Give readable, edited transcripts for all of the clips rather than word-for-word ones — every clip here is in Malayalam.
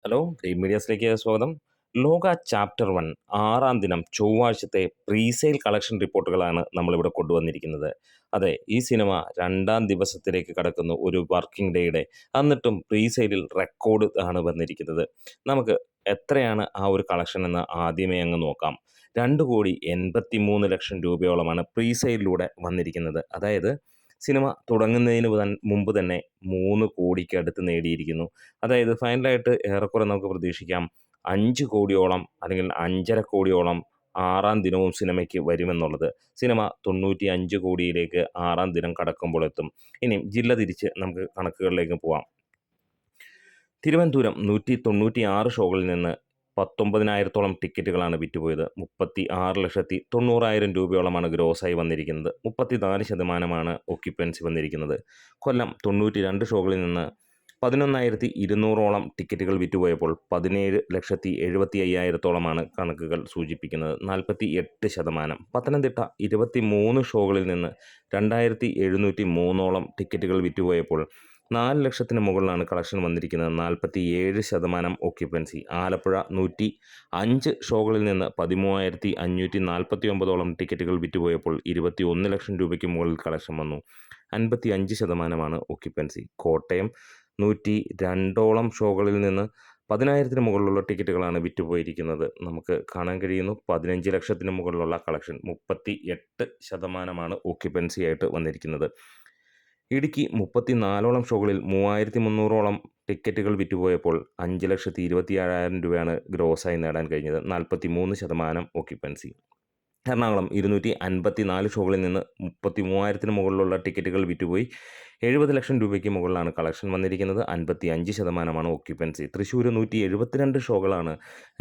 ഹലോ ഗ്രീൻ മീഡിയാസിലേക്ക് സ്വാഗതം. ലോക ചാപ്റ്റർ 1 ആറാം ദിനം ചൊവ്വാഴ്ചത്തെ പ്രീസെയിൽ കളക്ഷൻ റിപ്പോർട്ടുകളാണ് നമ്മളിവിടെ കൊണ്ടുവന്നിരിക്കുന്നത്. അതെ, ഈ സിനിമ രണ്ടാം ദിവസത്തിലേക്ക് കടക്കുന്നു, ഒരു വർക്കിംഗ് ഡേയുടെ. എന്നിട്ടും പ്രീസെയിലിൽ റെക്കോർഡ് ആണ് വന്നിരിക്കുന്നത്. നമുക്ക് എത്രയാണ് ആ ഒരു കളക്ഷൻ എന്ന് ആദ്യമേ അങ്ങ് നോക്കാം. 2,83,00,000 രൂപയോളമാണ് പ്രീസെയിലിലൂടെ വന്നിരിക്കുന്നത്. അതായത് സിനിമ തുടങ്ങുന്നതിന് മുമ്പ് തന്നെ 3 കോടിക്ക് അടുത്ത് നേടിയിരിക്കുന്നു. അതായത് ഫൈനലായിട്ട് ഏറെക്കുറെ നമുക്ക് പ്രതീക്ഷിക്കാം 5 കോടിയോളം അല്ലെങ്കിൽ 5.5 കോടിയോളം ആറാം ദിനവും സിനിമയ്ക്ക് വരുമെന്നുള്ളത്. സിനിമ 95 കോടിയിലേക്ക് ആറാം ദിനം കടക്കുമ്പോൾ എത്തും. ഇനി ജില്ല തിരിച്ച് നമുക്ക് കണക്കുകളിലേക്ക് പോവാം. തിരുവനന്തപുരം 196 ഷോകളിൽ നിന്ന് 19,000-ഓളം ടിക്കറ്റുകളാണ് വിറ്റുപോയത്. 66,90,000 രൂപയോളമാണ് ഗ്രോസായി വന്നിരിക്കുന്നത്. 34% ഒക്യുപ്പൻസി വന്നിരിക്കുന്നത്. കൊല്ലം 92 ഷോകളിൽ നിന്ന് 11,200-ഓളം ടിക്കറ്റുകൾ വിറ്റുപോയപ്പോൾ 17,75,000-ഓളമാണ് കണക്കുകൾ സൂചിപ്പിക്കുന്നത്. 48%. പത്തനംതിട്ട 23 ഷോകളിൽ നിന്ന് 2,703-ഓളം ടിക്കറ്റുകൾ വിറ്റുപോയപ്പോൾ 4,00,000-ന് മുകളിലാണ് കളക്ഷൻ വന്നിരിക്കുന്നത്. 47% ഒക്യുപ്പൻസി. ആലപ്പുഴ 105 ഷോകളിൽ നിന്ന് 13,549-ഓളം ടിക്കറ്റുകൾ വിറ്റുപോയപ്പോൾ 21,00,000 രൂപയ്ക്ക് മുകളിൽ കളക്ഷൻ വന്നു. 55% ഒക്യുപ്പൻസി. കോട്ടയം 102-ഓളം ഷോകളിൽ നിന്ന് 10,000-ന് മുകളിലുള്ള ടിക്കറ്റുകളാണ് വിറ്റുപോയിരിക്കുന്നത്. നമുക്ക് കാണാൻ കഴിയുന്നു 15,00,000-ന് മുകളിലുള്ള കളക്ഷൻ. 38% ഒക്യുപ്പൻസി ആയിട്ട് വന്നിരിക്കുന്നത്. ഇടുക്കി 34-ഓളം ഷോകളിൽ 3,300-ഓളം ടിക്കറ്റുകൾ വിറ്റുപോയപ്പോൾ 5,27,000 രൂപയാണ് ഗ്രോസായി നേടാൻ കഴിഞ്ഞത്. 43% ഒക്യുപ്പൻസി. എറണാകുളം 254 ഷോകളിൽ നിന്ന് 33,000-ന് മുകളിലുള്ള ടിക്കറ്റുകൾ വിറ്റുപോയി 70,00,000 രൂപയ്ക്ക് മുകളിലാണ് കളക്ഷൻ വന്നിരിക്കുന്നത്. 55% ഒക്യുപ്പൻസി. തൃശ്ശൂർ 172 ഷോകളാണ്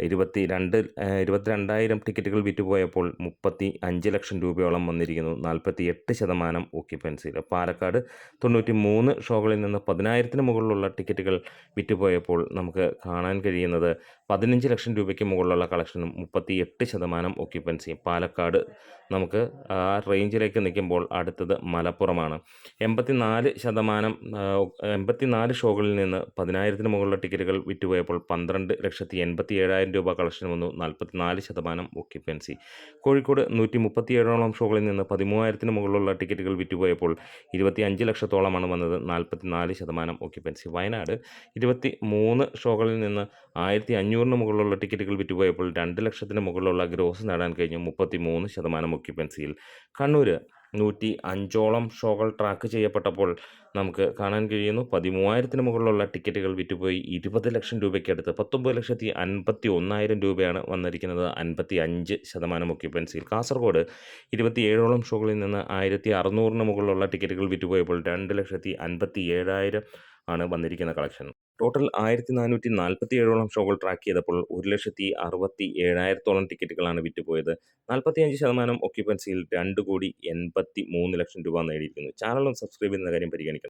22,000 ടിക്കറ്റുകൾ വിറ്റുപോയപ്പോൾ 35,00,000 രൂപയോളം വന്നിരിക്കുന്നു. 48% ഒക്യുപ്പൻസി. പാലക്കാട് 93 ഷോകളിൽ നിന്ന് 10,000-ന് മുകളിലുള്ള ടിക്കറ്റുകൾ വിറ്റുപോയപ്പോൾ നമുക്ക് കാണാൻ കഴിയുന്നത് 15,00,000 രൂപയ്ക്ക് മുകളിലുള്ള കളക്ഷനും 38% ഒക്യുപ്പൻസി. പാലക്കാട് നമുക്ക് ആ റേഞ്ചിലേക്ക് നിൽക്കുമ്പോൾ അടുത്തത് മലപ്പുറമാണ്. 84 ഷോകളിൽ നിന്ന് 10,000-ന് മുകളിലുള്ള ടിക്കറ്റുകൾ വിറ്റുപോയപ്പോൾ 12,87,000 രൂപ കളക്ഷൻ വന്നു. 44% ഒക്യുപ്പൻസി. കോഴിക്കോട് 137-ഓളം ഷോകളിൽ നിന്ന് 13,000-ന് മുകളിലുള്ള ടിക്കറ്റുകൾ വിറ്റുപോയപ്പോൾ 25,00,000-ഓളമാണ് വന്നത്. 44% ഒക്യുപ്പൻസി. വയനാട് 23 ഷോകളിൽ നിന്ന് 1,500-ന് മുകളിലുള്ള ടിക്കറ്റുകൾ വിറ്റുപോയപ്പോൾ 2,00,000-ന് മുകളിലുള്ള ഗ്രോസ് നേടാൻ കഴിഞ്ഞു. 33% ഒക്യുപ്പൻസിയിൽ. കണ്ണൂർ 105-ഓളം ഷോകൾ ട്രാക്ക് ചെയ്യപ്പെട്ടപ്പോൾ നമുക്ക് കാണാൻ കഴിയുന്നു 13,000-ന് മുകളിലുള്ള ടിക്കറ്റുകൾ വിറ്റുപോയി 20,00,000 രൂപയ്ക്കടുത്ത് 19,51,000 രൂപയാണ് വന്നിരിക്കുന്നത്. 55% ഒക്യുപ്പൻസിയിൽ. കാസർഗോഡ് 27-ഓളം ഷോകളിൽ നിന്ന് 1,600-ന് മുകളിലുള്ള ടിക്കറ്റുകൾ വിറ്റുപോയപ്പോൾ 2,57,000 ആണ് വന്നിരിക്കുന്ന കളക്ഷൻ. ടോട്ടൽ 1,447-ഓളം ഷോകൾ ട്രാക്ക് ചെയ്തപ്പോൾ 1,67,000-ഓളം ടിക്കറ്റുകളാണ് വിറ്റുപോയത്. 45% ഒക്യുപ്പൻസിയിൽ 2,83,00,000 രൂപ നേടിയിരിക്കുന്നു. ചാനൽ ഒന്ന് സബ്സ്ക്രൈബ് ചെയ്യുന്ന കാര്യം പരിഗണിക്കണം.